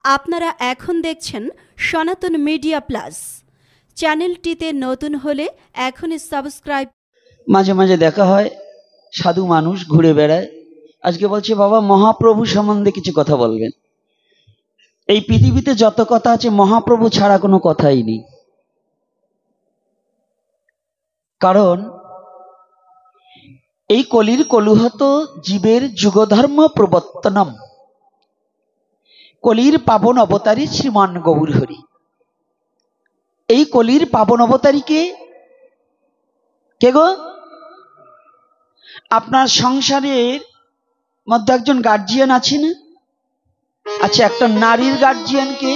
আপনারা এখন দেখছেন সনাতন মিডিয়া প্লাস। চ্যানেলটিতে নতুন হলে এখনই সাবস্ক্রাইব। মাঝে মাঝে দেখা হয় সাধু মানুষ ঘুরে বেড়ায়, আজকে বলছে বাবা মহাপ্রভু সম্বন্ধে কিছু কথা বলবেন। এই পৃথিবীতে যত কথা আছে মহাপ্রভু ছাড়া কোনো কথাই নেই। কারণ এই কলির কলুহত জীবের যুগধর্ম প্রবর্তনম, কলির পাবন অবতারী শ্রীমান গৌর হরি। এই কলির পাবন অবতারীকে কে গো? আপনার সংসারের মধ্যে একজন গার্জিয়ান আছে না? আচ্ছা, একটা নারীর গার্জিয়ানকে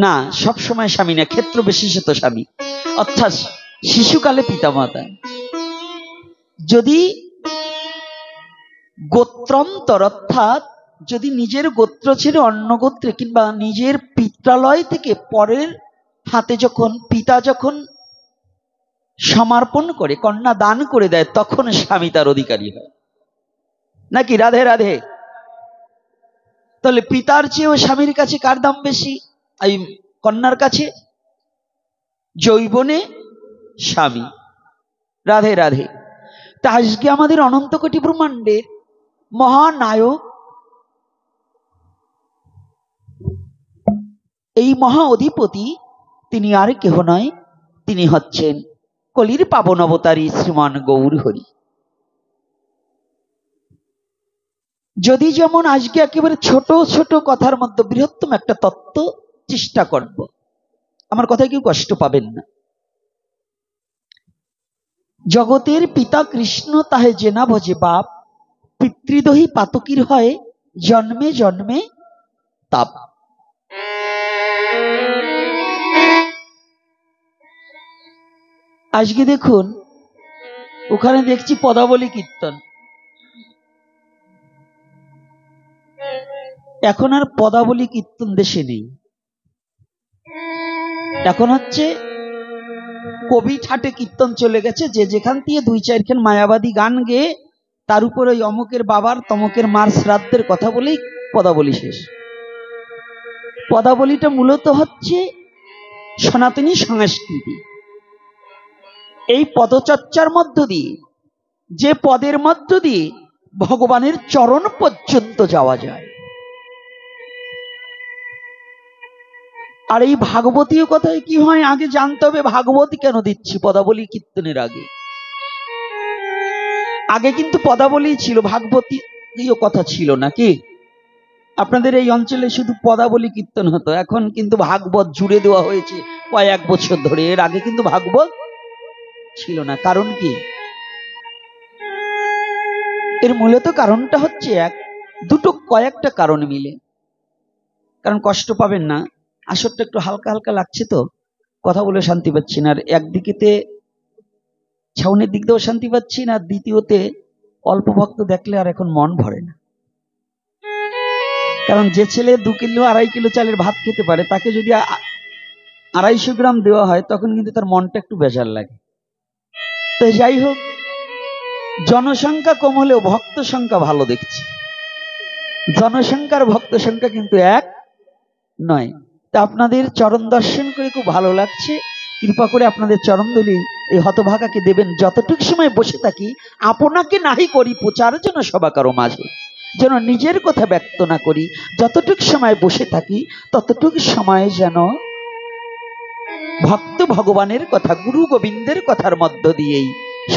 না, সব সময় স্বামী না, ক্ষেত্র বিশেষত স্বামী, অর্থাৎ শিশুকালে পিতামাতা। যদি গোত্রান্তর অর্থাৎ যদি নিজের গোত্র ছেড়ে অন্য গোত্রে কিংবা নিজের পিত্রালয় থেকে পরের হাতে যখন পিতা যখন সমর্পণ করে কন্যা দান করে দেয়, তখন স্বামী তার অধিকারী হয় নাকি? রাধে রাধে। তাহলে পিতার চেয়েও স্বামীর কাছে কার দাম বেশি? এই কন্যার কাছে। যৌবনে স্বামী। রাধে রাধে। তা আজকে আমাদের অনন্ত কোটি ব্রহ্মাণ্ডের মহানায়ক, এই মহা অধিপতি, তিনি আর কেহ নয়, তিনি হচ্ছেন কলির পাবন অবতারী শ্রীমান গৌর হরি। যদি যেমন আজকে একেবারে ছোট ছোট কথার মধ্যে বৃহত্তম একটা তত্ত্ব চেষ্টা করব, আমার কথায় কেউ কষ্ট পাবেন না। জগতের পিতা কৃষ্ণ তাহে জেনা ভজে বাপ, পিতৃদহী পাতকীর হয় জন্মে জন্মে তাপ। আজকে দেখুন ওখানে দেখছি পদাবলী কীর্তন। এখন আর পদাবলী কীর্তন দেশে নেই, এখন হচ্ছে কবি ঠাটে কীর্তন চলে গেছে। যে যেখান থেকে দুই চারখান মায়াবাদী গান গেয়ে তার উপর ওই অমুকের বাবার তমুকের মার শ্রাদ্ধের কথা বলেই পদাবলী শেষ। পদাবলীটা মূলত হচ্ছে সনাতনী সংস্কৃতি। এই পদচর্চার মধ্য দিয়ে, যে পদের মধ্য দিয়ে ভগবানের চরণ পর্যন্ত যাওয়া যায়। আর এই ভাগবতীয় কথায় কি হয় আগে জানতে হবে। ভাগবতী কেন দিচ্ছি পদাবলী কীর্তনের আগে? আগে কিন্তু পদাবলী ছিল, ভাগবতীয় কথা ছিল নাকি? আপনাদের এই অঞ্চলে শুধু পদাবলী কীর্তন হতো, এখন কিন্তু ভাগবত জুড়ে দেওয়া হয়েছে কয়েক বছর ধরে। এর আগে কিন্তু ভাগবত ছিল না। কারণ কি? এর মূলত কারণটা হচ্ছে কয়েকটা কারণ মিলে। কারণ কষ্ট পাবেন না, আসরটা একটু হালকা হালকা লাগছে তো কথা বলে শান্তি পাচ্ছি না। আর একদিকেতে ছাউনের দিক দিয়েও শান্তি পাচ্ছি না, দ্বিতীয়তে অল্প ভক্ত দেখলে আর এখন মন ভরে না। কারণ যে ছেলে 2 কিলো 2.5 কিলো চালের ভাত খেতে পারে, তাকে যদি 250 গ্রাম দেওয়া হয় তখন কিন্তু তার মনটা একটু বেজার লাগে। তো যাই হোক, জনসংখ্যা কম হলেও ভক্ত সংখ্যা ভালো দেখছি। জনসংখ্যার ভক্ত সংখ্যা কিন্তু এক নয়। তা আপনাদের চরণ দর্শন করে খুব ভালো লাগছে। কৃপা করে আপনাদের চরণধুলি এই হতভাগাকে দেবেন। যতটুকু সময় বসে থাকি আপনাকে নাহি করি প্রচার যেন সভা কারো মাঝে, যেন নিজের কথা ব্যক্ত না করি। যতটুকু সময় বসে থাকি ততটুকু সময় যেন ভক্ত ভগবানের কথা, গুরু গোবিন্দের কথার মধ্য দিয়েই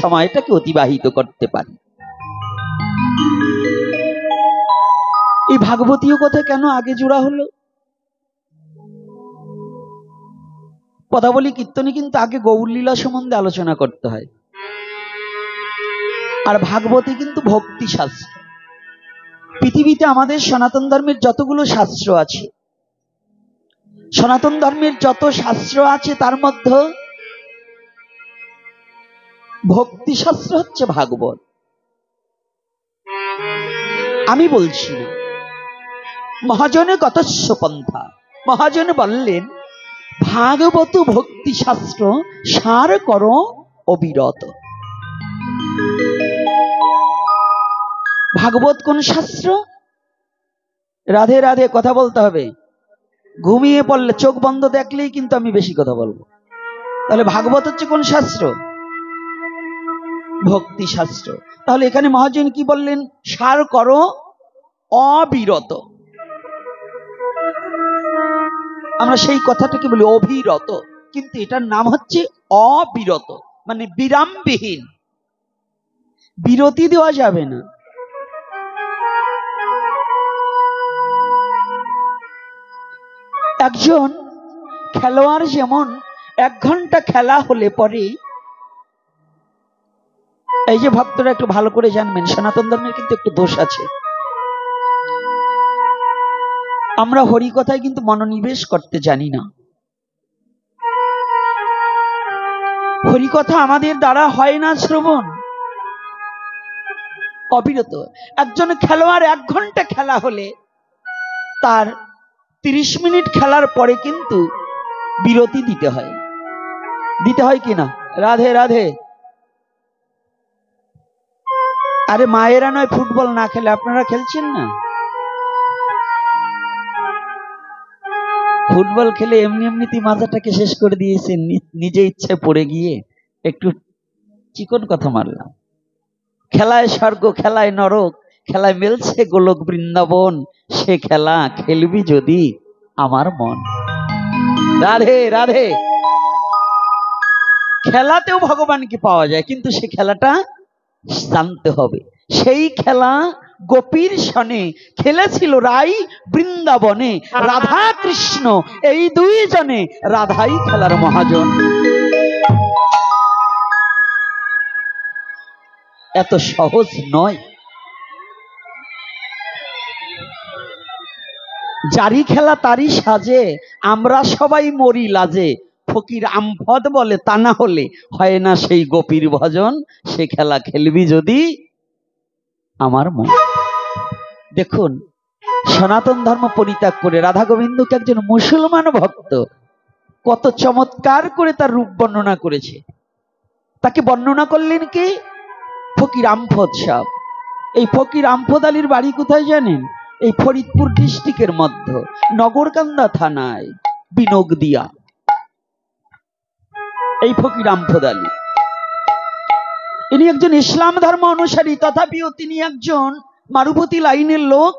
সময়টাকে অতিবাহিত করতে পারি। এই ভাগবতীয় কথা কেন আগে জোড়া হলো? পদাবলী কীর্তনে কিন্তু আগে গৌরলীলা সম্বন্ধে আলোচনা করতে হয়, আর ভাগবতী কিন্তু ভক্তি শাস্ত্র। পৃথিবীতে আমাদের সনাতন ধর্মের যতগুলো শাস্ত্র আছে, সনাতন ধর্মের যত শাস্ত্র আছে তার মধ্যে ভক্তি শাস্ত্র হচ্ছে ভাগবত। আমি বলছি না, মহাজনে গতস্য পন্থা, মহাজন বললেন ভাগবত ভক্তি শাস্ত্র সার করো অবিরত। ভাগবত কোন শাস্ত্র? রাধে রাধে কথা বলতে হবে। ঘুমিয়ে পড়লে চোখ বন্ধ দেখলেই কিন্তু আমি বেশি কথা বলবো। তাহলে ভাগবত হচ্ছে কোন শাস্ত্র? ভক্তি শাস্ত্র। তাহলে এখানে মহাজন কি বললেন? সার করো অবিরত। আমরা সেই কথাটাকে বলি অবিরত, কিন্তু এটার নাম হচ্ছে অবিরত, মানে বিরামবিহীন। বিরতি দেওয়া যাবে না। একজন খেলোয়াড় যেমন 1 ঘন্টা খেলা হলে পরে, এই যে ভক্তরা একটু ভালো করে জানবেন, সনাতন ধর্মের কিন্তু একটু দোষ আছে। আমরা হরি কথায় কিন্তু মনোনিবেশ করতে জানি না। হরি কথা আমাদের দ্বারা হয় না শ্রবণ অবিরত। একজন খেলোয়াড় 1 ঘন্টা খেলা হলে তার 30 মিনিট খেলার পরে কিন্তু বিরতি দিতে হয়। দিতে হয় কিনা? রাধে রাধে। আরে মায়েরা নয় ফুটবল না খেলে, আপনারা খেলছেন না? ফুটবল খেলে এমনি এমনিতেই মাথাটাকে শেষ করে দিয়েছেন, নিজে ইচ্ছে পড়ে গিয়ে একটু চিকন কথা মারলাম। খেলায় স্বর্গ, খেলায় নরক, খেলায় মেলছে গোলক বৃন্দাবন, সে খেলা খেলবি যদি আমার মন। রাধে রাধে। খেলাতেও ভগবানকে পাওয়া যায়, কিন্তু সে খেলাটা জানতে হবে। সেই খেলা গোপীর সনে খেলেছিল রাই বৃন্দাবনে, রাধা কৃষ্ণ এই 2 জনে, রাধাই খেলার মহাজন। এত সহজ নয়। যারি খেলা তারই সাজে, আমরা সবাই মরি লাজে। ফকির আমফদ বলে তা না হলে হয় না সেই গোপীর ভজন, সে খেলা খেলবি যদি আমার মন। দেখুন, সনাতন ধর্ম পরিত্যাগ করে রাধা গোবিন্দকে একজন মুসলমান ভক্ত কত চমৎকার করে তার রূপ বর্ণনা করেছে। তাকে বর্ণনা করলেন কে? ফকির আমফদ সাহেব। এই ফকির আমফদ আলীর বাড়ি কোথায় জানেন? এই ফরিদপুর ডিস্ট্রিক্টের মধ্যে নগরকান্দা থানায় বিনোগদিয়া। এই ফকির আমফদ আলী, ইনি একজন ইসলাম ধর্ম অনুসারী, তথাপিও তিনি একজন মারুপতি লাইনের লোক।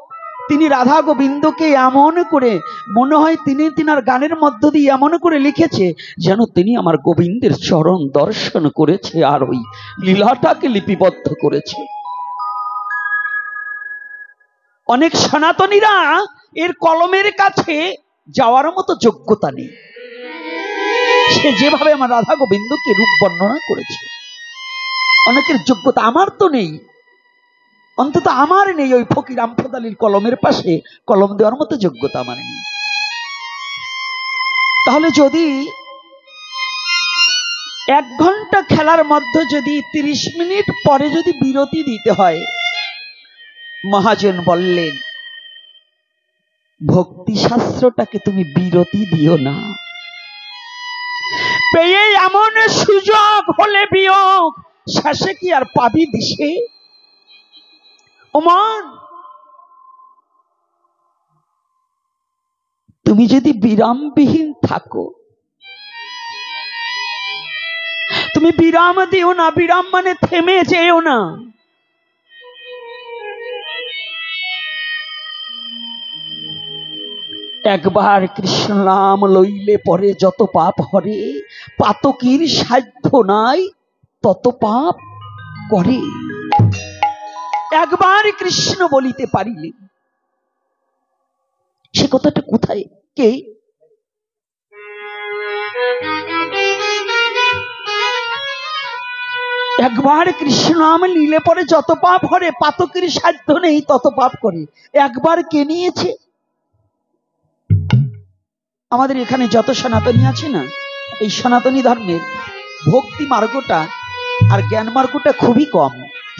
তিনি রাধা গোবিন্দকে এমন করে মনে হয় তিনি তিনার গানের মধ্য দিয়ে এমন করে লিখেছে যেন তিনি আমার গোবিন্দের চরণ দর্শন করেছে আর ওই লীলাটাকে লিপিবদ্ধ করেছে। অনেক সনাতনীরা এর কলমের কাছে যাওয়ার মতো যোগ্যতা নেই। সে যেভাবে আমার রাধা গোবিন্দকে রূপ বর্ণনা করেছে, অনেকের যোগ্যতা, আমার তো নেই, অন্তত আমার নেই। ওই ফকির আমফদ আলীর কলমের পাশে কলম দেওয়ার মতো যোগ্যতা আমার নেই। তাহলে যদি 1 ঘন্টা খেলার মধ্যে যদি 30 মিনিট পরে যদি বিরতি দিতে হয়, মহাজন বললেন ভক্তি শাস্ত্রটাকে তুমি বিরতি দিও না। পেয়ে এমন সুযোগ হলে বিয়োগ, শেষে কি আর পাবি দিশে? ওমান, তুমি যদি বিরামবিহীন থাকো, তুমি বিরাম দিও না। বিরাম মানে থেমে যেও না। একবার কৃষ্ণ নাম লইলে পরে যত পাপ হরে, পাতকীর সাধ্য নাই তত পাপ করে। একবার কৃষ্ণ বলিতে পারিলে, সে কথাটা কোথায়? কে? একবার কৃষ্ণ নাম নিলে পরে যত পাপ হরে, পাতকের সাধ্য নেই তত পাপ করে। একবার কে নিয়েছে? আমাদের এখানে যত সনাতনী আছে না, এই সনাতনী ধর্মের ভক্তি মার্গটা আর জ্ঞান মার্গটা খুবই কম,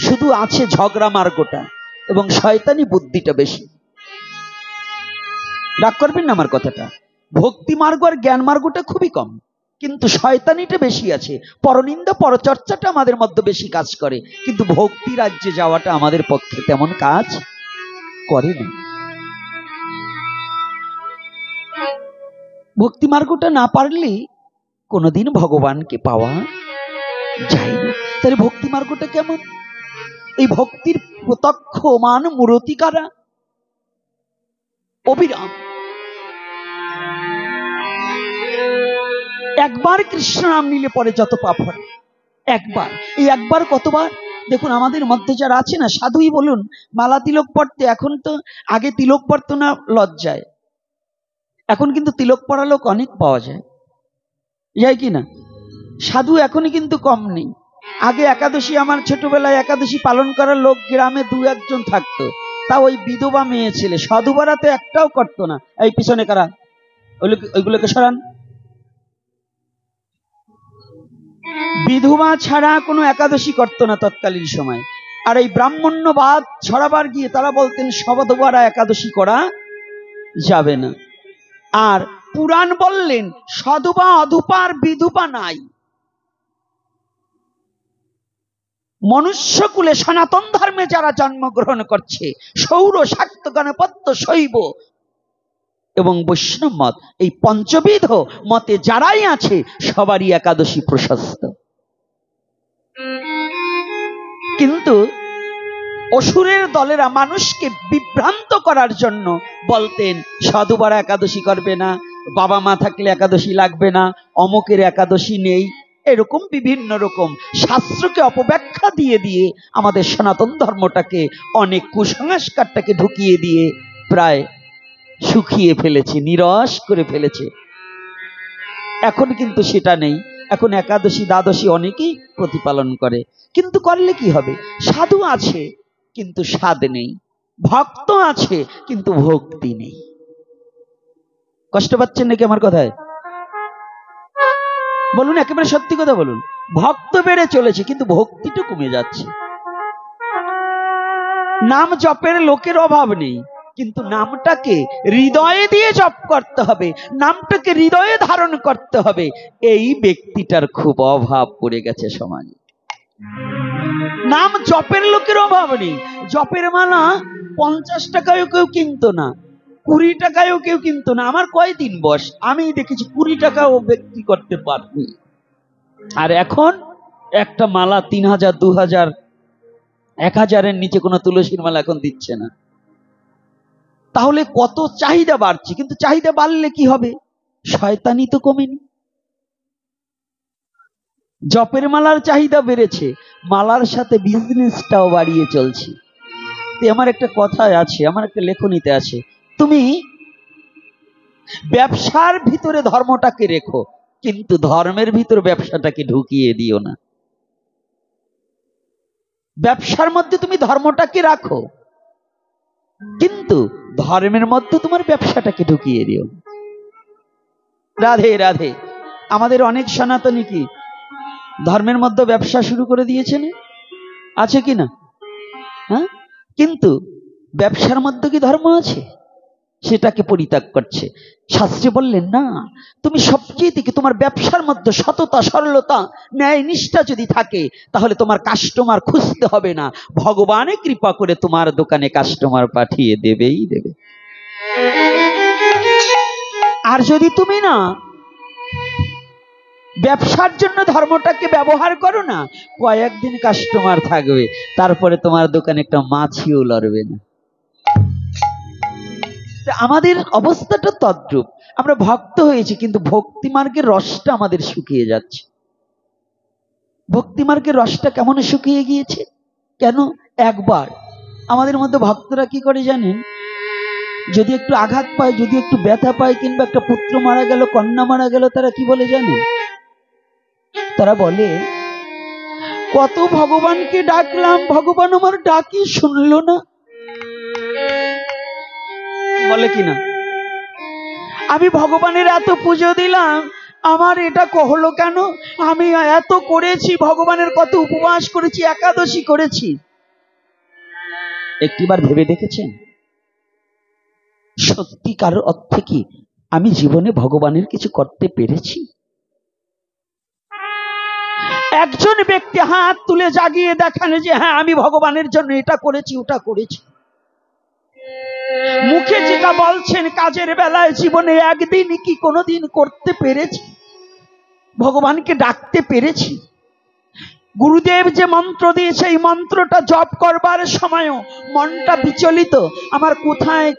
শুধু আছে ঝগড়া মার্গটা এবং শয়তানি বুদ্ধিটা বেশি। রাগ করবেন না আমার কথাটা। ভক্তি মার্গ আর জ্ঞান মার্গটা খুবই কম, কিন্তু শয়তানিটা বেশি আছে। পরনিন্দা পরচর্চাটা আমাদের মধ্যে বেশি কাজ করে, কিন্তু ভক্তি রাজ্যে যাওয়াটা আমাদের পক্ষে তেমন কাজ করে না। ভক্তি মার্গটা না পারলে কোনোদিন ভগবানকে পাওয়া যায় না। তাহলে ভক্তি মার্গটা কেমন? এই ভক্তির প্রত্যক্ষ মান মূরতিকারা অবিরাম। একবার কৃষ্ণ নাম নিলে পরে যত পাপ হয়, একবার, এই একবার কতবার? দেখুন আমাদের মধ্যে যারা আছে না, সাধুই বলুন, মালা তিলক পড়তে, এখন তো আগে তিলক পড়তো না লজ্জায়, এখন কিন্তু তিলক পড়া লোক অনেক পাওয়া যায়, যায় কি না? সাধু এখনই কিন্তু কম নেই। আগে একাদশী, আমার ছোটবেলায় একাদশী পালন করার লোক গ্রামে দু একজন থাকতো, তা ওই বিধবা মেয়ে ছেলে, সাধুবারা তো একটাও করতো না। এই পিছনে কারা, ওইগুলোকে সরান। বিধবা ছাড়া কোনো একাদশী করতো না তৎকালীন সময়। আর এই ব্রাহ্মণ্যবাদ ছড়াবার গিয়ে তারা বলতেন সবধবারা একাদশী করা যাবে না। আর পুরাণ বললেন সধবা অধুপার বিধুপা নাই। মনুষ্যকুলে সনাতন ধর্মে যারা জন্মগ্রহণ করছে, সৌর শাক্ত গণপত্য শৈব এবং বৈষ্ণব মত, এই পঞ্চবিধ মতে যারাই আছে সবারই একাদশী প্রশস্ত। কিন্তু অসুরের দলেরা মানুষকে বিভ্রান্ত করার জন্য বলতেন সাধুবারা একাদশী করবে না, বাবা মা থাকলে একাদশী লাগবে না, অমুকের একাদশী নেই, এরকম বিভিন্ন রকম শাস্ত্রকে অপব্যাখ্যা দিয়ে দিয়ে আমাদের সনাতন ধর্মটাকে, অনেক কুসংস্কারটাকে ঢুকিয়ে দিয়ে প্রায় শুকিয়ে ফেলেছে, নিরস করে ফেলেছে। এখন কিন্তু সেটা নেই। এখন একাদশী দ্বাদশী অনেকেই প্রতিপালন করে, কিন্তু করলে কি হবে? সাধু আছে কিন্তু স্বাদ নেই, ভক্ত আছে কিন্তু ভক্তি নেই। কষ্ট পাচ্ছেন নাকি আমার কথায়? বলুন, একেবারে সত্যি কথা বলুন। ভক্ত বেড়ে চলেছে কিন্তু ভক্তিটা কমে যাচ্ছে। নাম জপের লোকের অভাব নেই, কিন্তু নামটাকে হৃদয়ে দিয়ে জপ করতে হবে, নামটাকে হৃদয়ে ধারণ করতে হবে, এই ব্যক্তিটার খুব অভাব পড়ে গেছে সমাজে। নাম জপের লোকের অভাব নেই। জপের মালা 50 টাকায়ও কেউ কিনতো না, 20 টাকায়ও কেউ কিনতো না। আমার কয়দিন বয়স, আমি দেখেছি 20 টাকাও বিক্রি করতে পারবি। আর এখন একটা মালা 3000, 2000, 1000-এর নিচে কোনো তুলসীর মালা এখন দিচ্ছে না। তাহলে কত চাহিদা বাড়ছে, কিন্তু চাহিদা বাড়লে কি হবে? শয়তানি তো কমেনি। জপের মালার চাহিদা বেড়েছে, মালার সাথে বিজনেসটাও বাড়িয়ে চলছে। আমার একটা কথায় আছে, আমার একটা লেখনীতে আছে, তুমি ব্যবসার ভিতরে ধর্মটাকে রেখো, কিন্তু ধর্মের ভিতর ব্যবসাটাকে ঢুকিয়ে দিও না। ব্যবসার মধ্যে তুমি ধর্মটাকে রাখো, কিন্তু ধর্মের মধ্যে তোমার ব্যবসাটাকে ঢুকিয়ে দিও। রাধে রাধে। আমাদের অনেক সনাতনী কি ধর্মের মধ্যে ব্যবসা শুরু করে দিয়েছেন, আছে কি না? হ্যাঁ, কিন্তু ব্যবসার মধ্যে কি ধর্ম আছে? সেটাকে পরিত্যাগ করছে। শাস্ত্রে বললেন না, তুমি সবচেয়ে থেকে তোমার ব্যবসার মধ্যে সততা, সরলতা, ন্যায় নিষ্ঠা যদি থাকে, তাহলে তোমার কাস্টমার খুঁজতে হবে না, ভগবানে কৃপা করে তোমার দোকানে কাস্টমার পাঠিয়ে দেবেই দেবে। আর যদি তুমি না ব্যবসার জন্য ধর্মটাকে ব্যবহার করো না, কয়েকদিন কাস্টমার থাকবে, তারপরে তোমার দোকানে একটা মাছিও লড়বে না। আমাদের অবস্থাটা তদ্রূপ। আমরা ভক্ত হয়েছি, কিন্তু ভক্তি মার্গের রসটা আমাদের শুকিয়ে যাচ্ছে। ভক্তি মার্গের রসটা কেমন শুকিয়ে গিয়েছে? কেন? একবার আমাদের মধ্যে ভক্তরা কি করে জানেন? যদি একটু আঘাত পায়, যদি একটু ব্যথা পায়, কিংবা একটা পুত্র মারা গেল, কন্যা মারা গেল, তারা কি বলে জানেন? তারা বলে, কত ভগবানকে ডাকলাম, ভগবান আমার ডাকি শুনলো না। বলে কিনা? আমি ভগবানের এত পুজো দিলাম, আমার এটা হলো কেন? আমি এত করেছি, ভগবানের কত উপবাস করেছি, একাদশী করেছি। একটিবার ভেবে দেখেছেন সত্যিকার অর্থে কি আমি জীবনে ভগবানের কিছু করতে পেরেছি? একজন ব্যক্তি হাত তুলে জাগিয়ে দেখান যে হ্যাঁ, আমি ভগবানের জন্য এটা করেছি, ওটা করেছি। মুখে যেটা বলছেন কাজের বেলায় জীবনে একদিন কি কোনোদিন করতে পেরেছি? ভগবানকে ডাকতে পেরেছি? গুরুদেব যে মন্ত্র দিয়েছে এই মন্ত্রটা জপ করবার সময়ও মনটা বিচলিত, আমার কোথায়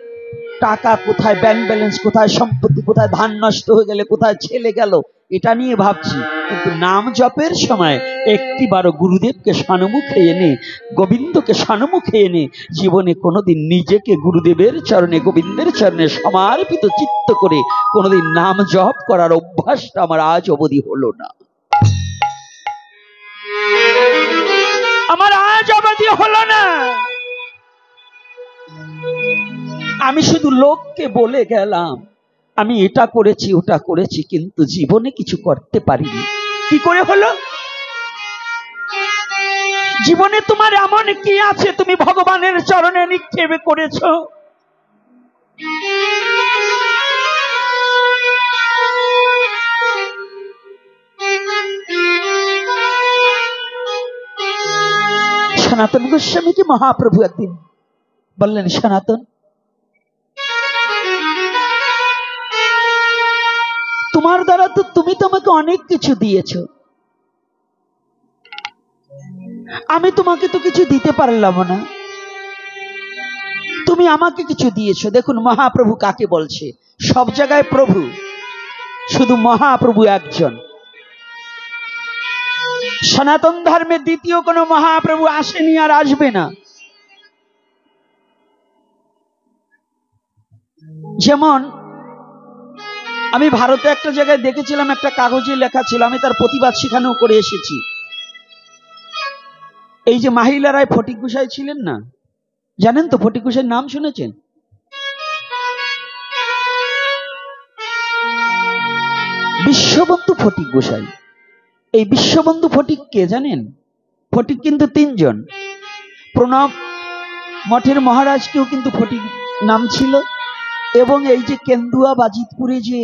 টাকা, কোথায় ব্যাংক ব্যালেন্স, কোথায় সম্পত্তি, কোথায় ধান নষ্ট হয়ে গেলে, কোথায় ছেলে গেল, এটা নিয়ে ভাবছি। কিন্তু নাম জপের সময় একটিবারও গুরুদেবকে সম্মুখে এনে, গোবিন্দকে সম্মুখে এনে জীবনে কোনোদিন নিজেকে গুরুদেবের চরণে, গোবিন্দের চরণে সমর্পিত চিত্ত করে কোনোদিন নাম জপ করার অভ্যাসটা আমার আজ অবধি হলো না। আমার আজ অবধি হলো না। আমি শুধু লোককে বলে গেলাম আমি এটা করেছি ওটা করেছি, কিন্তু জীবনে কিছু করতে পারিনি। কি করে হলো? জীবনে তোমার এমন কি আছে তুমি ভগবানের চরণে নিক্ষেপ করেছো? সনাতন গোস্বামীকে মহাপ্রভু একদিন বললেন, সনাতন, তোমার দ্বারা তো তুমি তোমাকে অনেক কিছু দিয়েছ, আমি তোমাকে তো কিছু দিতে পারলাম না, তুমি আমাকে কিছু দিয়েছো। দেখুন মহাপ্রভু কাকে বলছে। সব জায়গায় প্রভু, শুধু মহাপ্রভু একজন। সনাতন ধর্মে দ্বিতীয় কোনো মহাপ্রভু আসেনি আর আসবে না। যেমন আমি ভারতে একটা জায়গায় দেখেছিলাম, একটা কাগজে লেখা ছিল, আমি তার প্রতিবাদ সেখানেও করে এসেছি। এই যে মাহিলারায় ফটিক গোসাই ছিলেন না, জানেন তো ফটিক গোসাইয়ের নাম শুনেছেন? বিশ্ববন্ধু ফটিক গোসাই। এই বিশ্ববন্ধু ফটিক কে জানেন? ফটিক কিন্তু তিনজন। প্রণব মঠের মহারাজকেও কিন্তু ফটিক নাম ছিল, এবং এই যে কেন্দুয়া বাজিতপুরে যে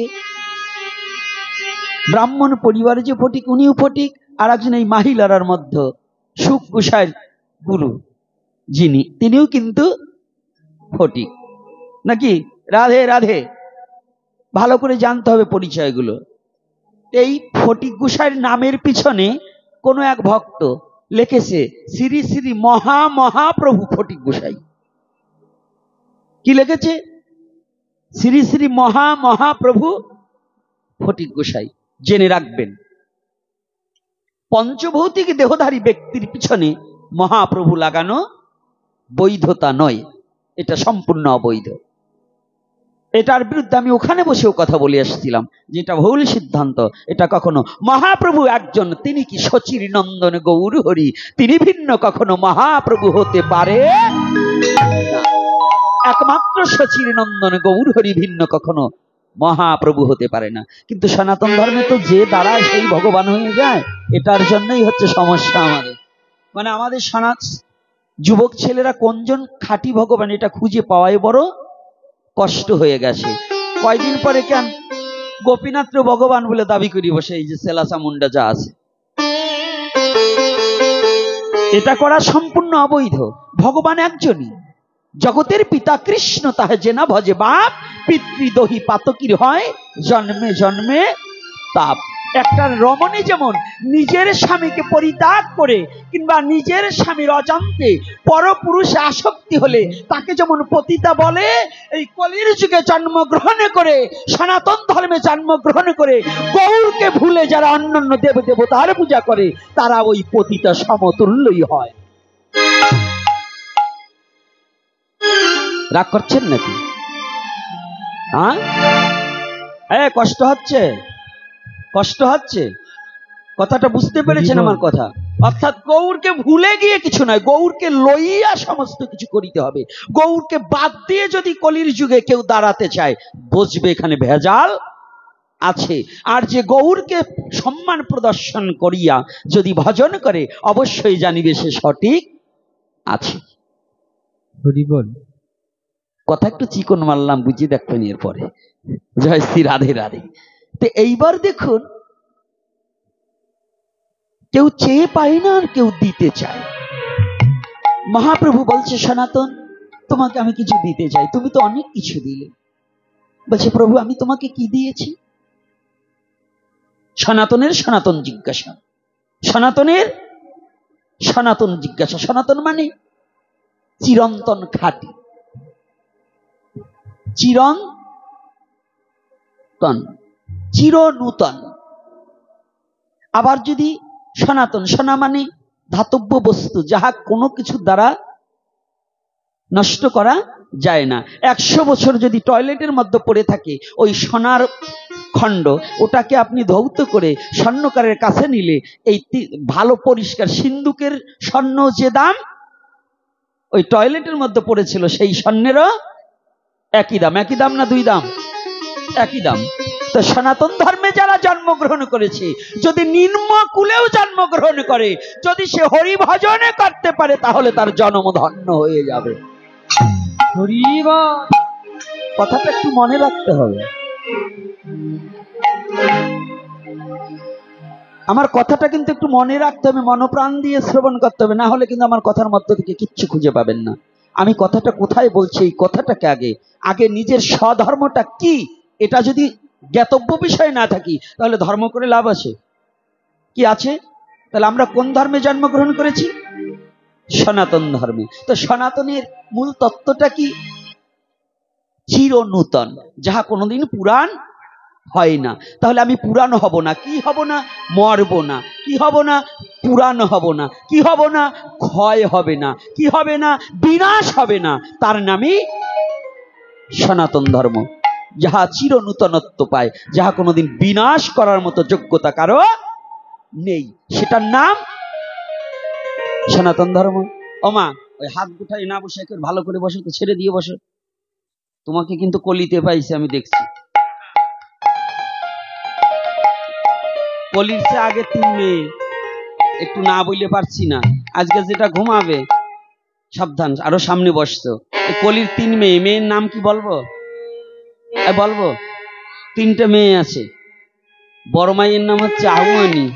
ব্রাহ্মণ পরিবারে যে ফটিক, উনিও ফটিক। আর একজন এই মাহিলারার মধ্যে সুখ গোসাইয়ের গুরু যিনি, তিনিও কিন্তু ফটিক। নাকি? রাধে রাধে। ভালো করে জানতে হবে পরিচয়গুলো। এই ফটিক গোসাইয়ের নামের পিছনে কোন এক ভক্ত লিখেছে শ্রী শ্রী মহাপ্রভু ফটিক গোসাই। কি লিখেছে? শ্রী শ্রী মহাপ্রভু ফটিক গোসাই। জেনে রাখবেন, পঞ্চভৌতিক দেহধারী ব্যক্তির পিছনে মহাপ্রভু লাগানো বৈধতা নয়, এটা সম্পূর্ণ অবৈধ। এটার বিরুদ্ধে আমি ওখানে বসেও কথা বলে আসছিলাম, যেটা ভুল সিদ্ধান্ত। এটা কখনো মহাপ্রভু একজন, তিনি কি সচির নন্দন গৌর হরি, তিনি ভিন্ন কখনো মহাপ্রভু হতে পারে না। একমাত্র সচির নন্দন গৌর হরি, ভিন্ন কখনো মহাপ্রভু হতে পারে না। কিন্তু সনাতন ধর্মে তো যে দাঁড়ায় সেই ভগবান হয়ে যায়। এটার জন্যই হচ্ছে সমস্যা আমাদের। মানে আমাদের যুবক ছেলেরা কোনজন খাঁটি ভগবান এটা খুঁজে পাওয়াই বড় কষ্ট হয়ে গেছে। কয়দিন পরে কেন গোপীনাথ ভগবান বলে দাবি করি বসে, এই যে সেলাসা মুন্ডা যা আছে, এটা করা সম্পূর্ণ অবৈধ। ভগবান একজনই, জগতের পিতা কৃষ্ণ, তাহে যে না ভজে বাপ, পিতৃদোহী পাতকির হয় জন্মে জন্মে তাপ। একটা রমণী যেমন নিজের স্বামীকে পরিত্যাগ করে কিংবা নিজের স্বামীর অজান্তে পরপুরুষে আসক্তি হলে তাকে যেমন পতিতা বলে, এই কলির যুগে জন্মগ্রহণ করে, সনাতন ধর্মে জন্মগ্রহণ করে গৌরকে ভুলে যারা অন্যান্য দেব দেবতার পূজা করে, তারা ওই পতিতা সমতুল্যই হয়। রাগ করছেন নাকি? হ্যাঁ, কষ্ট হচ্ছে, কষ্ট হচ্ছে, কথাটা বুঝতে পেরেছেন আমার কথা? অর্থাৎ গৌরকে ভুলে গিয়ে কিছু নয়, গৌরকে লইয়া সমস্ত কিছু করিতে হবে। গৌরকে বাদ দিয়ে যদি কলির যুগে কেউ দাঁড়াতে চায়, বুঝবে এখানে ভেজাল আছে। আর যে গৌরকে সম্মান প্রদর্শন করিয়া যদি ভজন করে, অবশ্যই জানিবে সে সঠিক আছে। কথা একটু চিকন মারলাম, বুঝিয়ে দেখবেন এরপরে। জয় শ্রী রাধে রাধে। তো এইবার দেখুন, কেউ চেয়ে পায় না আর কেউ দিতে চায়। মহাপ্রভু বলছে, সনাতন তোমাকে আমি কিছু দিতে চাই, তুমি তো অনেক কিছু দিলে। বলছে প্রভু আমি তোমাকে কি দিয়েছি? সনাতনের সনাতন জিজ্ঞাসা, সনাতনের সনাতন জিজ্ঞাসা। সনাতন মানে চিরন্তন, খাঁটি, চিরন্তন, চির নূতন। আবার যদি সনাতন, সোনা মানে ধাতব্য বস্তু, যাহা কোনো কিছু দ্বারা নষ্ট করা যায় না। 100 বছর যদি টয়লেটের মধ্যে পড়ে থাকে ওই সোনার খণ্ড, ওটাকে আপনি ধৌত করে স্বর্ণকারের কাছে নিলে এই ভালো পরিষ্কার সিন্ধুকের স্বর্ণ যে দাম, ওই টয়লেটের মধ্যে পড়েছিল সেই স্বর্ণেরও একই দাম। একই দাম না দুই দাম? একই দাম। তো সনাতন ধর্মে যারা জন্মগ্রহণ করেছে, যদি নিম্ন কুলেও জন্মগ্রহণ করে, যদি সে হরি ভজনে করতে পারে, তাহলে তার জন্ম ধন্য হয়ে যাবে। কথাটা একটু মনে রাখতে হবে। আমার কথাটা কিন্তু একটু মনে রাখতে হবে, মনপ্রাণ দিয়ে শ্রবণ করতে হবে, না হলে কিন্তু আমার কথার মধ্য থেকে কিচ্ছু খুঁজে পাবেন না। আমি কথাটা কোথায় বলছি, এই কথাটাকে আগে নিজের স্বধর্মটা কি, এটা যদি জ্ঞাতব্য বিষয় না থাকি, তাহলে ধর্ম করে লাভ আছে কি? আছে। তাহলে আমরা কোন ধর্মে জন্মগ্রহণ করেছি? সনাতন ধর্মে। তো সনাতনের মূল তত্ত্বটা কি? চির নূতন, যাহা কোনোদিন পুরাণ হয় না। তাহলে আমি পুরাণ হব না, কি হব না? মরব না, কি হব না? পুরাণ হব না, কি হব না? ক্ষয় হবে না, কি হবে না? বিনাশ হবে না। তার নামই সনাতন ধর্ম, যাহা চির নূতনত্ব পায়, যাহা কোনোদিন বিনাশ করার মতো যোগ্যতা কারো নেই, সেটার নাম সনাতন ধর্ম। ওমা ওই হাত গুঠাই না বসে একটু ভালো করে বসে, তো ছেড়ে দিয়ে বসে। তোমাকে কিন্তু কলিতে পাইছে, আমি দেখছি। কলির চেয়ে আগে 3 মেয়ে, একটু না বললে পারছি না। আজকে যেটা ঘুমাবে সাবধান, আরো সামনে বসছো। কলির 3 মেয়ে, মেয়ের নাম কি বলবো? বলবো? 3টে মেয়ে আছে। বড় মায়ের নাম হচ্ছে আহুয়ানি,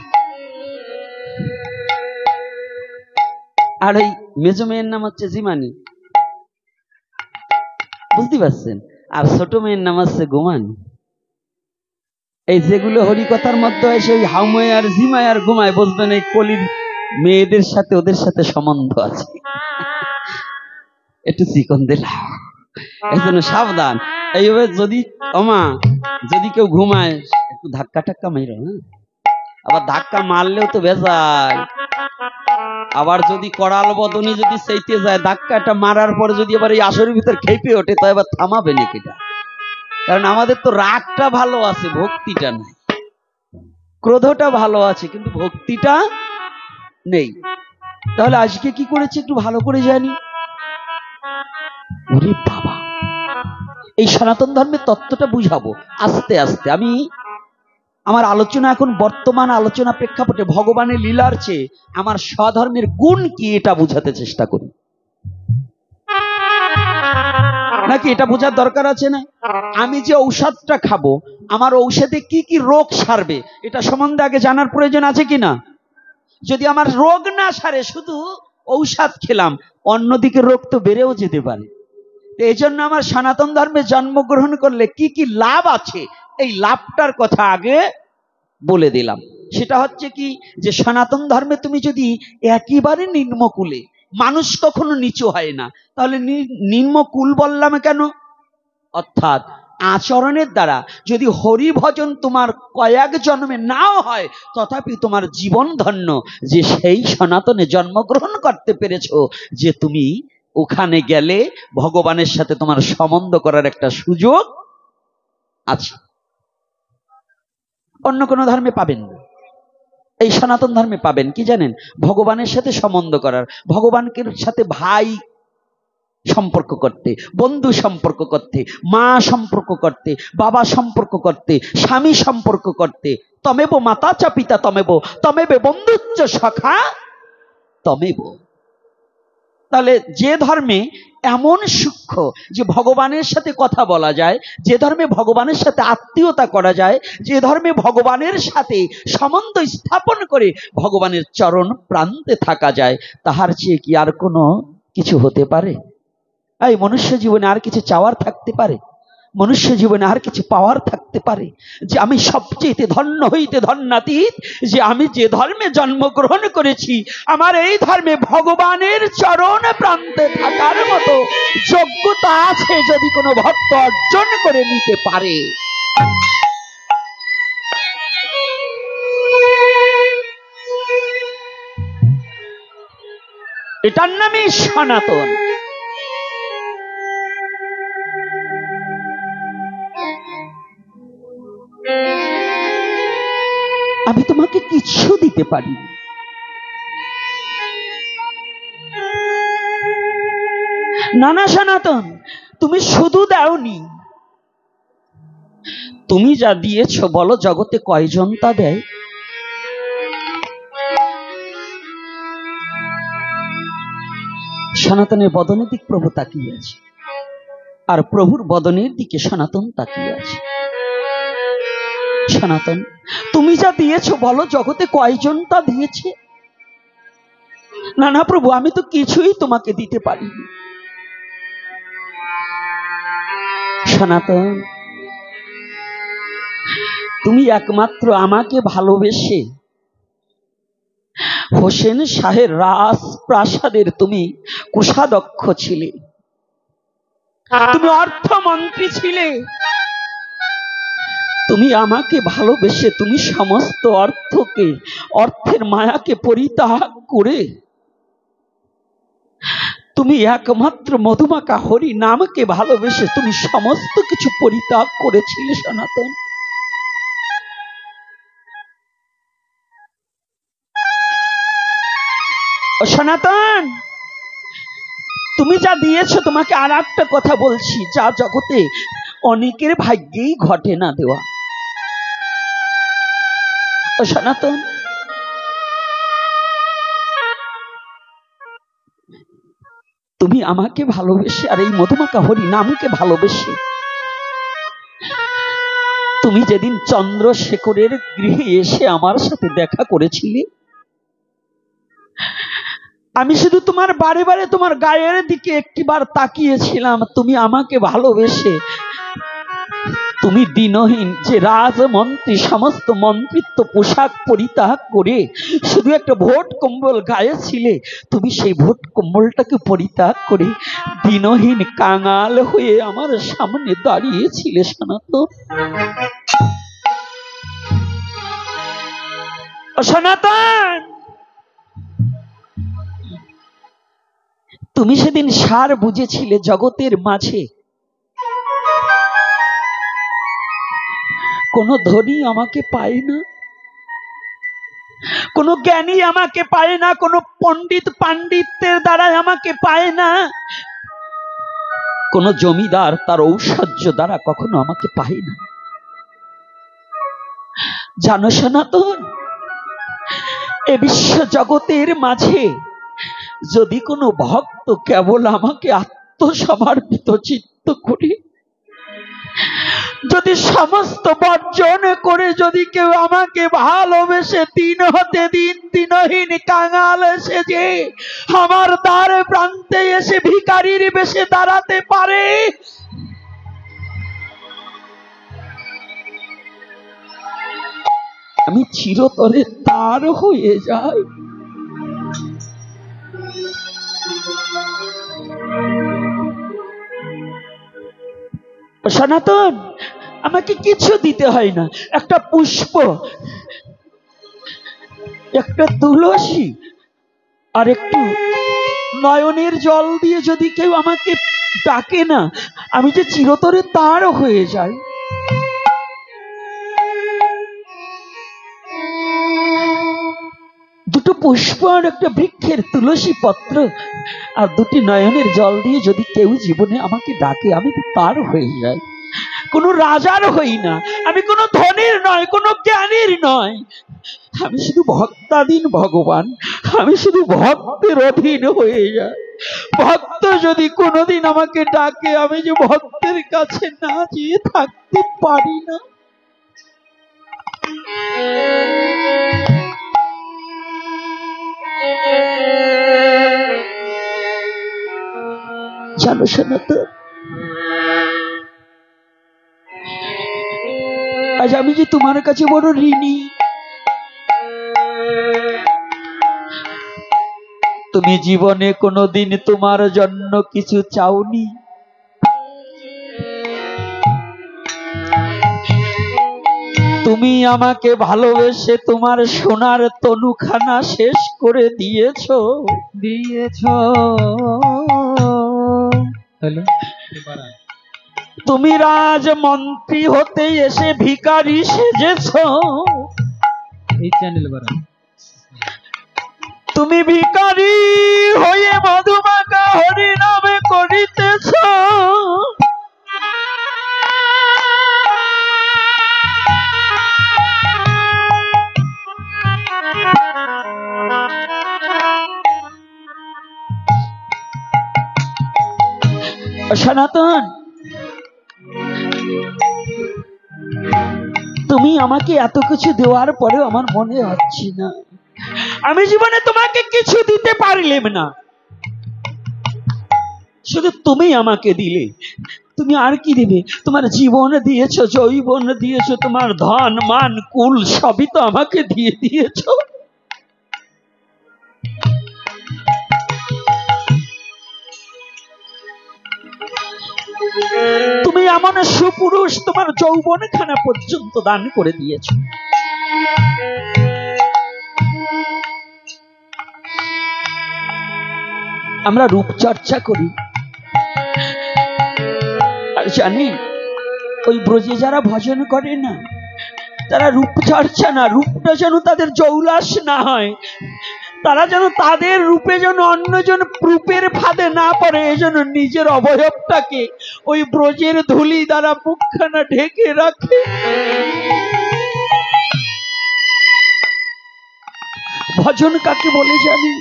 আর ওই মেজো মেয়ের নাম হচ্ছে জিমানি, বুঝতে পারছেন? আর ছোট মেয়ের নাম হচ্ছে গোমানি। এই যেগুলো হরিকথার মধ্যে এসে ওই হাউমায় আর জিমায় আর ঘুমায়, বুঝবেন এই কলির মেয়েদের সাথে ওদের সাথে সম্বন্ধ আছে। একটু চিকন দিলাম, এই জন্য সাবধান। এইভাবে যদি যদি কেউ ঘুমায়, একটু ধাক্কা টাক্কা মেরো। হ্যাঁ, আবার ধাক্কা মারলেও তো ভেজাল। আবার যদি করাল বদনি যদি সেইতে যায়, ধাক্কাটা মারার পরে যদি আবার এই আসরের ভিতর খেপে ওঠে, তো এবার থামাবে নাকি? কারণ আমাদের তো রাগটা ভালো আছে, ভক্তিটা নাই। ক্রোধটা ভালো আছে, কিন্তু ভক্তিটা নেই। তাহলে আজকে কি করেছে একটু ভালো করে জানি। ওরে বাবা, এই সনাতন ধর্মের তত্ত্বটা বুঝাবো আস্তে আস্তে। আমি আমার আলোচনা এখন বর্তমান আলোচনা প্রেক্ষাপটে ভগবানের লীলার চেয়ে আমার স্বধর্মের গুণ কি, এটা বোঝাতে চেষ্টা করি। নাকি এটা বোঝার দরকার আছে না? আমি যে ঔষধটা খাবো, আমার ঔষধে কি কি রোগ সারবে, এটা সম্বন্ধে আগে জানার প্রয়োজন আছে কিনা? যদি আমার রোগ না সারে, শুধু ঔষধ খেলাম, অন্যদিকে রোগ তো বেড়েও যেতে পারে। এই জন্য আমার সনাতন ধর্মে জন্মগ্রহণ করলে কি কি লাভ আছে, এই লাভটার কথা আগে বলে দিলাম। সেটা হচ্ছে কি, যে সনাতন ধর্মে তুমি যদি একেবারে নিম্নকুলে, মানুষ কখনো নিচু হয় না, তাহলে নিম্নকুল বললাম কেন? অর্থাৎ আচরণের দ্বারা যদি হরি ভজন তোমার কয়েক জন্মে নাও হয়, তথাপি তোমার জীবন ধন্য, যে সেই সনাতনে জন্মগ্রহণ করতে পেরেছো, যে তুমি ওখানে গেলে ভগবানের সাথে তোমার সম্বন্ধ করার একটা সুযোগ আছে। অন্য কোনো ধর্মে পাবেন না, এই সনাতন ধর্মে পাবেন কি জানেন? ভগবানের সাথে সম্বন্ধ করার, ভগবানকে সাথে ভাই সম্পর্ক করতে, বন্ধু সম্পর্ক করতে, মা সম্পর্ক করতে, বাবা সম্পর্ক করতে, স্বামী সম্পর্ক করতে। তমেব মাতা চ পিতা তমেব, তমেব বন্ধুচ্চ সখা তমেব। তাহলে যে ধর্মে এমন সূক্ষ্ম যে ভগবানের সাথে কথা বলা যায়, যে ধর্মে ভগবানের সাথে আত্মীয়তা করা যায়, যে ধর্মে ভগবানের সাথে সম্বন্ধ স্থাপন করে ভগবানের চরণ প্রান্তে থাকা যায়, তাহার চেয়ে কি আর কোনো কিছু হতে পারে? এই মনুষ্য জীবনে আর কিছু চাওয়ার থাকতে পারে? মনুষ্য জীবনে আর কিছু পাওয়ার থাকতে পারে? যে আমি সবচেয়ে ধন্য হইতে ধন্যাতীত, যে আমি যে ধর্মে জন্মগ্রহণ করেছি, আমার এই ধর্মে ভগবানের চরণ প্রান্তে থাকার মতো যোগ্যতা আছে যদি কোনো ভক্ত অর্জন করে নিতে পারে। এটার নামই সনাতন। আমি তোমাকে কিছু দিতে পারি না। না সনাতন, তুমি শুধু দাওনি, তুমি যা দিয়েছ বলো জগতে কয়জন তা দেয়? সনাতনের বদনের দিক প্রভু তাকিয়ে আছে, আর প্রভুর বদনের দিকে সনাতন তাকিয়ে আছে। সনাতন, তুমি যা দিয়েছ বলো জগতে কয়জন তা দিয়েছে? না না প্রভু, আমি তো কিছুই তোমাকে দিতে পারিনি। সনাতন, তুমি একমাত্র আমাকে ভালোবেসে হোসেন শাহের রাজপ্রাসাদের তুমি কোষাধ্যক্ষ ছিলে, তুমি অর্থমন্ত্রী ছিলে। তুমি আমাকে ভালোবেসে তুমি সমস্ত অর্থের মায়াকে পরিত্যাগ করে তুমি একমাত্র মধুমাখা হরি নামকে ভালোবেসে তুমি সমস্ত কিছু পরিত্যাগ করেছিলে। সনাতন, সনাতন, তুমি যা দিয়েছ, তোমাকে আর একটা কথা বলছি, যা জগতে অনেকের ভাগ্যেই ঘটে না দেওয়া। সনাতন, তুমি আমাকে ভালোবেসে আর এই মধুমাখা হরি নামকে ভালোবেসে তুমি যেদিন চন্দ্রশেখরের গৃহে এসে আমার সাথে দেখা করেছিলে, আমি শুধু তোমার বারে বারে তোমার গায়ের দিকে একটিবার তাকিয়েছিলাম। তুমি আমাকে ভালোবেসে তুমি দিনহীন যে রাজমন্ত্রী সমস্ত মন্ত্রিত্ব পোশাক পরিত্যাগ করে শুধু একটা ভোট কম্বল গায়ে ছিলে, তুমি সেই ভোট কম্বলটাকে পরিত্যাগ করে দিনহীন কাঙাল হয়ে আমার সামনে দাঁড়িয়েছিলে। সনাতন, সনাতন, তুমি সেদিন সার বুঝেছিলে জগতের মাঝে কোন ধনী আমাকে পায় না, কোন জ্ঞানী আমাকে পায় না, কোন পণ্ডিত পাণ্ডিত্যের দ্বারা আমাকে পায় না, কোন জমিদার তার ঐশ্বর্য দ্বারা কখনো আমাকে পায় না। জানো সনাতন, এ বিশ্ব জগতের মাঝে যদি কোনো ভক্ত কেবল আমাকে আত্মসমর্পিত চিত্ত করে, যদি সমস্ত বর্জন করে যদি কেউ আমাকে ভালোবেসে দিন হতে দিন দিনহীন কাঙাল সেজে আমার দ্বার প্রান্তে এসে ভিখারির বেশে দাঁড়াতে পারে, আমি চিরতরে তার হয়ে যাই। সনাতন, আমাকে কিছু দিতে হয় না, একটা পুষ্প, একটা তুলসী আর একটু নয়নের জল দিয়ে যদি কেউ আমাকে ডাকে না, আমি যে চিরতরে তার হয়ে যাই। দুটো পুষ্প আর একটা বৃক্ষের তুলসী পত্র আর দুটি নয়নের জল দিয়ে যদি কেউ জীবনে আমাকে ডাকে, আমি তো তার হয়ে যাই। কোনো রাজার হই না, আমি কোনো ধনীর নয়, কোনো জ্ঞানীর নয়, আমি শুধু ভক্তাধীন ভগবান, আমি শুধু ভক্তের অধীন হয়ে যাই। ভক্ত যদি কোনোদিন আমাকে ডাকে, আমি যে ভক্তের কাছে না যেয়ে থাকতে পারি না। জানো সনাতন, আজ আমি যে তোমার কাছে বড় ঋণী। তুমি জীবনে কোনোদিন তোমার জন্য কিছু চাওনি, তুমি আমাকে ভালোবেসে তোমার সোনার তনুখানা শেষ করে দিয়েছো। তুমি রাজমন্ত্রী হতে এসে ভিখারি সেজেছো। তুমি ভিখারি হয়ে মধুমাখা হরি নামে করিতেছ। সনাতন, তুমি আমাকে এত কিছু দেওয়ার পরেও আমার মনে হচ্ছে না আমি জীবনে তোমাকে কিছু দিতে পারলাম না। শুধু তুমি আমাকে দিলে, তুমি আর কি দিবে? তোমার জীবন দিয়েছো, যৌবন দিয়েছো, তোমার ধন মান কুল সবই তো আমাকে দিয়ে দিয়েছো। তুমি এমন সুপুরুষ, তোমার যৌবন খানা পর্যন্ত দান করে দিয়েছো। আমরা রূপচর্চা করি, আর জানি ওই ব্রজে যারা ভজন করে না, তারা রূপচর্চা না, রূপটা যেন তাদের জৌলাস না হয়, তারা যেন তাদের রূপে যেন অন্যজন রূপের ফাঁদে না পড়ে, এজন্য নিজের অবয়বটাকে ওই ব্রজের ধুলি দ্বারা মুখখানা ঢেকে রাখে। ভজন কাকে বলে জানি?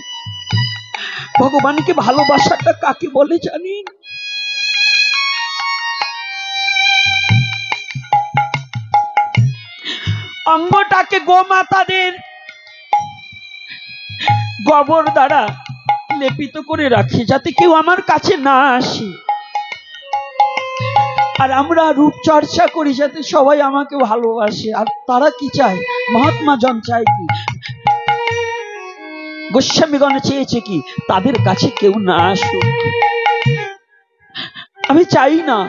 ভগবানকে ভালোবাসাটা কাকে বলে জানি? অঙ্গটাকে গোমাতাদের গোবর দ্বারা লেপিত করে রাখি, যাতে কেউ আমার কাছে না আসে। আর আমরা রূপচর্চা করি যাতে সবাই আমাকে ভালোবাসে। আর তারা কি চায়? মহাত্মা জন চায় কি? গোস্বামীগণ চেয়েছে কি? তাদের কাছে কেউ না আসুক। আমি চাই না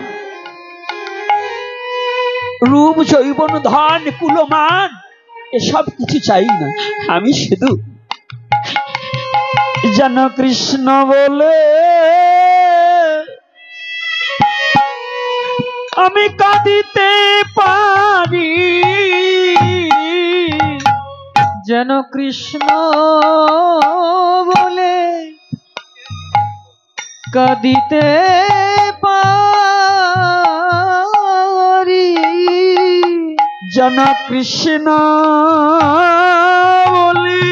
রূপ, যৌবন, ধন, কুলমান এসব কিছু চাই না। আমি শুধু যেন কৃষ্ণ বলে আমি কাঁদিতে পারি, যেন কৃষ্ণ বলে কাঁদিতে পারি, যেন কৃষ্ণ বলি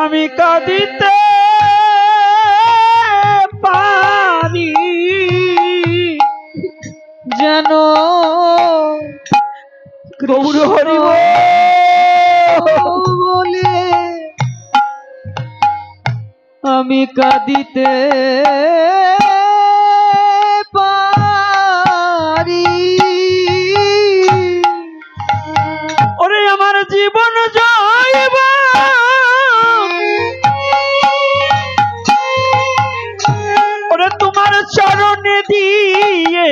আমি কাঁদিতে পারি, যেন গৌর হরি বলে আমি কাঁদিতে পারি। ওরে আমার জীবন যাইব ওরে তোমার চরণে দিয়ে,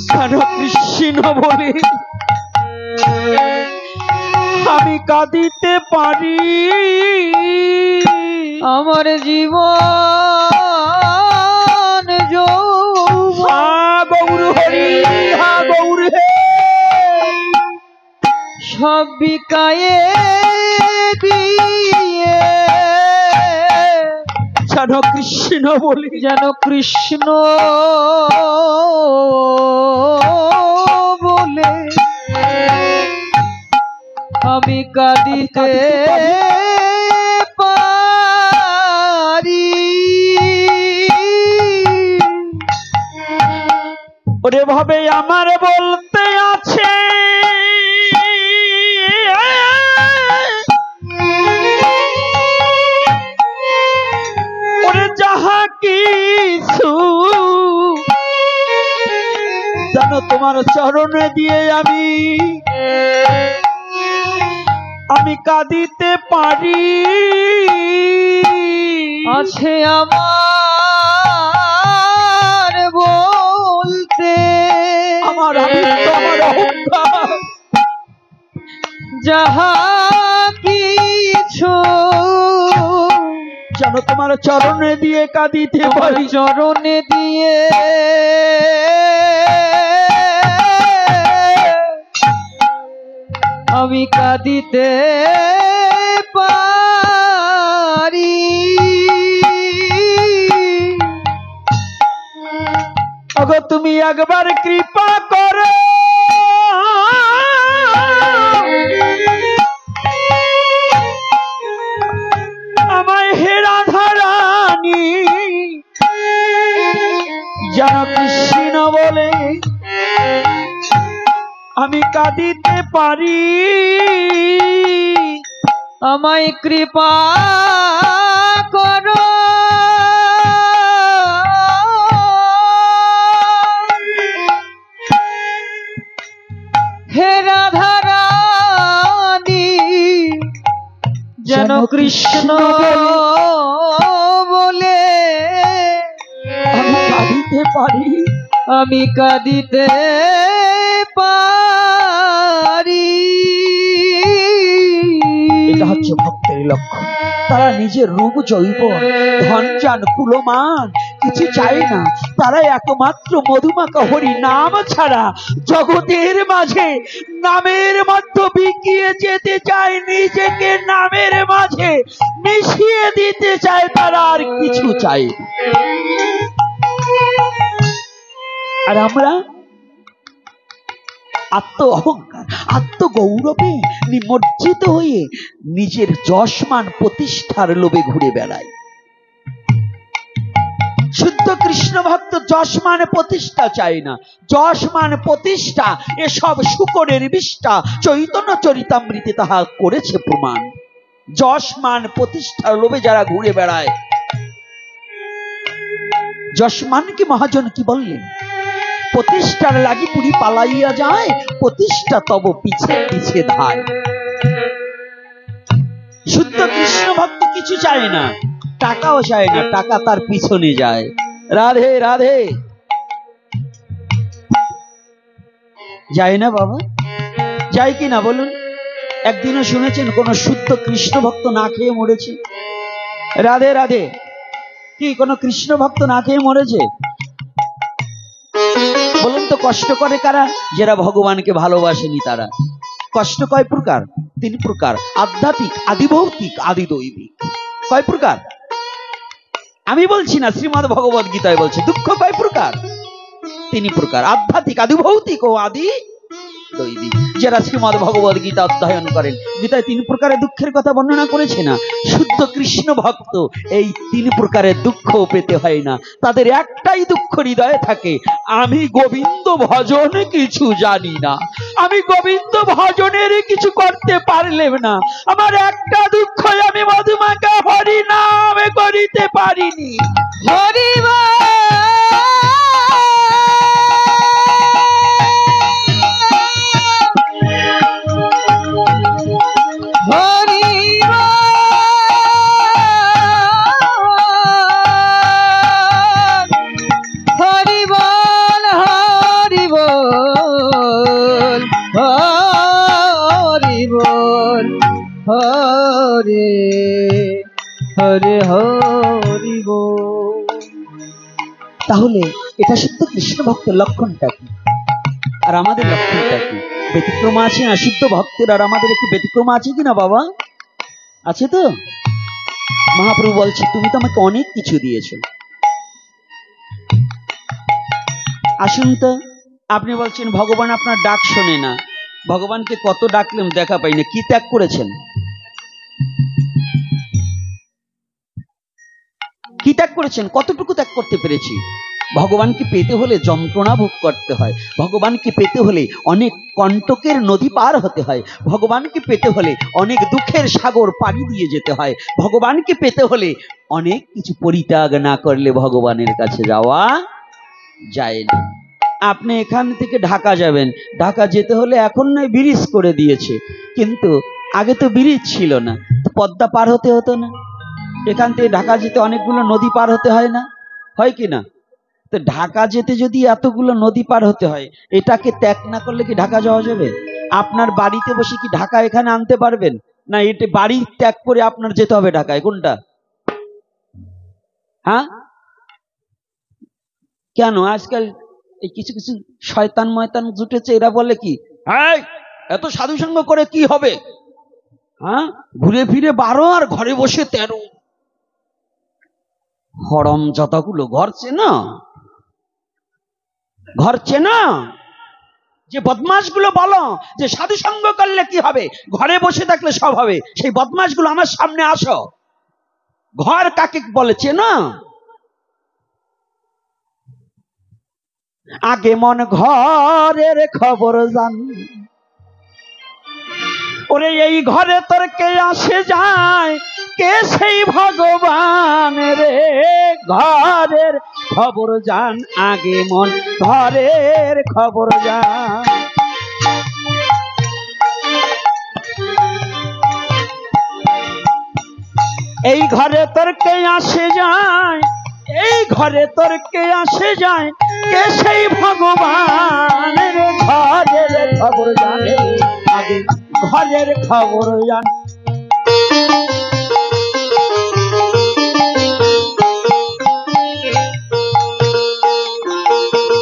যেন কৃষ্ণ বলে আমি কাঁদিতে পারি। আমার জীবন গৌর হরি, হা গৌর হে, সব বিকায়ে দিয়ে যেন কৃষ্ণ বলি, যেন কৃষ্ণ বলে আমি কাঁদিতে পারি। ওরে ভাবে আমার বলতে আছে তোমার চরণে দিয়ে আমি কাঁদিতে পারি। আছে আমার বলতে আমার অহংকার, যাহা কিছু যেন তোমার চরণে দিয়ে কাঁদিতে পারি। চরণে দিয়ে আমি কাঁদিতে পারি। ওগো তুমি একবার কৃপা করো, আমায় হে রাধারানী, যেন কৃষ্ণ বলে আমি কাঁদিতে পারি। আমায় কৃপা করো, হে রাধারানী, যেন কৃষ্ণ বলে আমি কাঁদিতে পারি। আমি কাঁদিতে পারি। এটা হচ্ছে ভক্তের লক্ষণ। তারা নিজের রূপ যৌবন ধন চান কুলমান কিছু চায় না। তারা একমাত্র মধুমাখা হরি নাম ছাড়া জগতের মাঝে নামের মধ্যে বিকিয়ে যেতে চায়, নিজেকে নামের মাঝে মিশিয়ে দিতে চায়, তারা আর কিছু চায়। আর আমরা আত্ম অহংকার আত্মগৌরবে নিমজ্জিত হয়ে নিজের যশমান প্রতিষ্ঠার লোভে ঘুরে বেড়াই। শুদ্ধ কৃষ্ণ ভক্ত যশমান প্রতিষ্ঠা চায় না। যশমান প্রতিষ্ঠা এসব শুকরের বিষ্ঠা চৈতন্য চরিতামৃতে তাহা করেছে প্রমাণ। যশমান প্রতিষ্ঠার লোভে যারা ঘুরে বেড়ায়, যশমানকে মহাজন কি বললেন? প্রতিষ্ঠার লাগি পুরি পালাইয়া যায়, প্রতিষ্ঠা তব পিছে পিছে ধায়। শুদ্ধ কৃষ্ণ ভক্ত কিছু চায় না, টাকাও চায় না, টাকা তার পিছনে যায়। রাধে রাধে যায় না বাবা, যায় কি না বলুন? একদিনও শুনেছেন কোন শুদ্ধ কৃষ্ণ ভক্ত না খেয়ে মরেছে? রাধে রাধে কি কোন কৃষ্ণ ভক্ত না খেয়ে মরেছে? বলুন তো কষ্ট করে কারা? যারা ভগবানকে ভালোবাসেনি তারা। কষ্ট কয় প্রকার? 3 প্রকার। আধ্যাত্মিক, আদিভৌতিক, আদিদৈবিক। কয় প্রকার? আমি বলছি না, শ্রীমদ্ ভগবদ গীতায় বলছে। দুঃখ কয় প্রকার? 3 প্রকার। আধ্যাত্মিক, আদিভৌতিক ও আদি দৈবিক। যারা শ্রীমদ্ ভগবদ গীতা অধ্যয়ন করেন, গীতায় 3 প্রকারের দুঃখের কথা বর্ণনা করেছে না? শুদ্ধ কৃষ্ণ ভক্ত এই 3 প্রকারের দুঃখ পেতে হয় না। তাদের একটাই দুঃখ হৃদয়ে থাকে, আমি গোবিন্দ ভজন কিছু জানি না, আমি গোবিন্দ ভজনের কিছু করতে পারলেম না। আমার একটা দুঃখ, আমি মধুমাখা হরি নাম করিতে পারিনি। হরিবা হরে হরে হরি বল। তাহলে এটা শুদ্ধ কৃষ্ণ ভক্তের লক্ষণটা কি, আর আমাদের লক্ষণটা কি? ব্যতিক্রম আছে না? শুদ্ধ ভক্তের আর আমাদের একটু ব্যতিক্রম আছে কিনা বাবা? আছে তো? মহাপ্রভু বলছে, তুমি তো আমাকে অনেক কিছু দিয়েছো। আসুন তো, আপনি বলছেন ভগবান আপনার ডাক শোনে না। ভগবানকে কত ডাকলেন দেখা পাই না। কি ত্যাগ করেছেন? কি ত্যাগ করেছেন? কতটুকু ত্যাগ করতে পেরেছি? ভগবানকে পেতে হলে যন্ত্রণা ভোগ করতে হয়, ভগবানকে পেতে হলে অনেক কণ্টকের নদী পার হতে হয়, ভগবানকে পেতে হলে অনেক দুঃখের সাগর পাড়ি দিয়ে যেতে হয়, ভগবানকে পেতে হলে অনেক কিছু পরিত্যাগ না করলে ভগবানের কাছে যাওয়া যায় না। আপনি এখান থেকে ঢাকা যাবেন, ঢাকা যেতে হলে এখন নয় ব্রিজ করে দিয়েছে, কিন্তু আগে তো ব্রিজ ছিল না, পদ্মা পার হতে হতো না? এখান থেকে ঢাকা যেতে অনেকগুলো নদী পার হতে হয় না, হয় কি না? তো ঢাকা যেতে যদি এতগুলো নদী পার হতে হয়, এটাকে ত্যাগ না করলে কি ঢাকা যাওয়া যাবে? আপনার বাড়িতে বসে কি ঢাকা এখানে আনতে পারবেন? না এটা বাড়ি ত্যাগ করে আপনার যেতে হবে ঢাকায়? কোনটা? হ্যাঁ, কেন আজকাল এই কিছু কিছু শয়তান ময়তান জুটেছে, এরা বলে কি, হ্যাঁ এত সাধু সঙ্গ করে কি হবে, হ্যাঁ ঘুরে ফিরে 12 আর ঘরে বসে 13। হরম যতগুলো ঘর চেনা, ঘর চেনা যে বদমাশ গুলো বলো যে সাধু সঙ্গ করলে কি হবে, ঘরে বসে থাকলে সব হবে, সেই বদমাশ গুলো আমার সামনে আসো। ঘর কাকে বলে চেনা? আগে মন ঘরের খবর জান, ওরে এই ঘরে তোর কে আসে যায়, কে সেই ভগবান রে। ঘরের খবর জান, আগে মন ঘরের খবর জান। এই ঘরে তোর কে আসে যায়, এই ঘরে তোর কে আসে যায়, কে সেই ভগবান রে। ঘরের খবর জানে, আগে ঘরের খবর জান।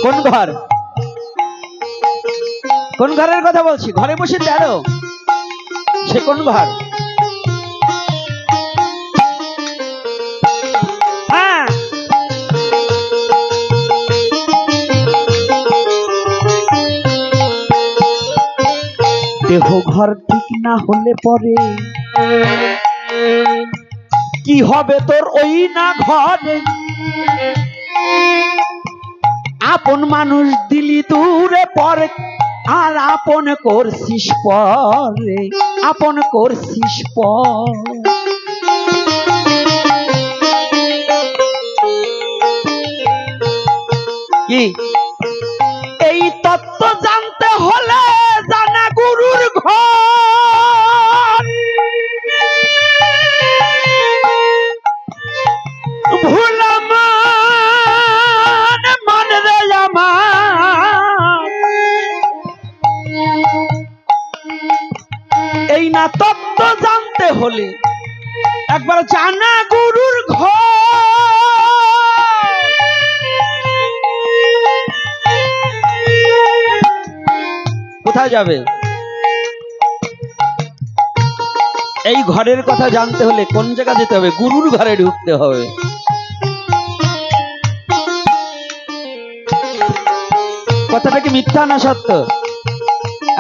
কোন ঘর? কোন ঘরের কথা বলছি? ঘরে বসে 13, সে কোন ঘর? হ্যাঁ, দেহ ঘর ঠিক না হলে পরে কি হবে তোর ওই না ঘরে। আপন মানুষ দিলি দূরে পরে, আর আপন করছিস পরে, আপন করছিস পর। কি এই তত্ত্ব জানতে হলে জানা গুরুর ঘর। ভুলামান মান রে আমার, এই না তত্ত্ব জানতে হলে একবার জানা গুরুর ঘর। কোথায় যাবে? এই ঘরের কথা জানতে হলে কোন জায়গা যেতে হবে? গুরুর ঘরে ঢুকতে হবে। কথাটা কি মিথ্যা না সত্য?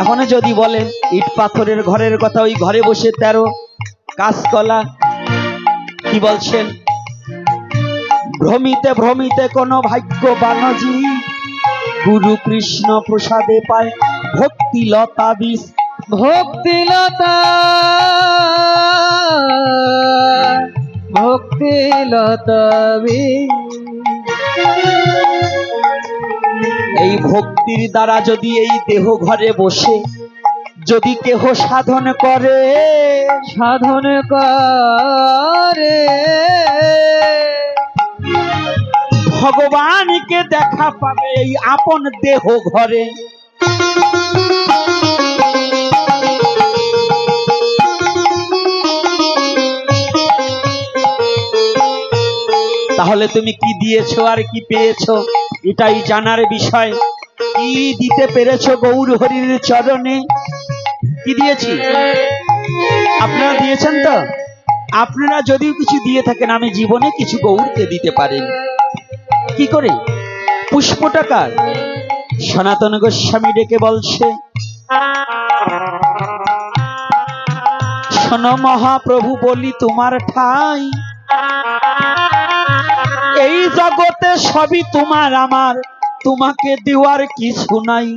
এখন যদি বলেন ইট পাথরের ঘরের কথা, ওই ঘরে বসে 13 কাঁচকলা, কি বলছেন? ভ্রমিতে ভ্রমিতে কোন ভাগ্যবান জীব, গুরু কৃষ্ণ প্রসাদে পায় ভক্তিলতা বীজ। ভক্তিলতা, ভক্তিলতা বীজ। এই ভক্তির দ্বারা যদি এই দেহ ঘরে বসে যদি কেহ সাধন করে, সাধন করে ভগবানকে দেখা পাবে এই আপন দেহ ঘরে। তাহলে তুমি কি দিয়েছো আর কি পেয়েছো এটাই জানার বিষয়। কি দিতে পেরেছো গৌর হরির চরণে? কি দিয়েছি? আপনারা দিয়েছেন তো? আপনারা যদিও কিছু দিয়ে থাকেন, আমি জীবনে কিছু গৌরকে দিতে পারিনি। কি করে? পুষ্পটাকার। সনাতন গোস্বামী ডেকে বলছে, শোনো মহাপ্রভু বলি তোমার ঠাই, এই জগতে সবই তোমার আমার, তোমাকে দেওয়ার কিছু নাই।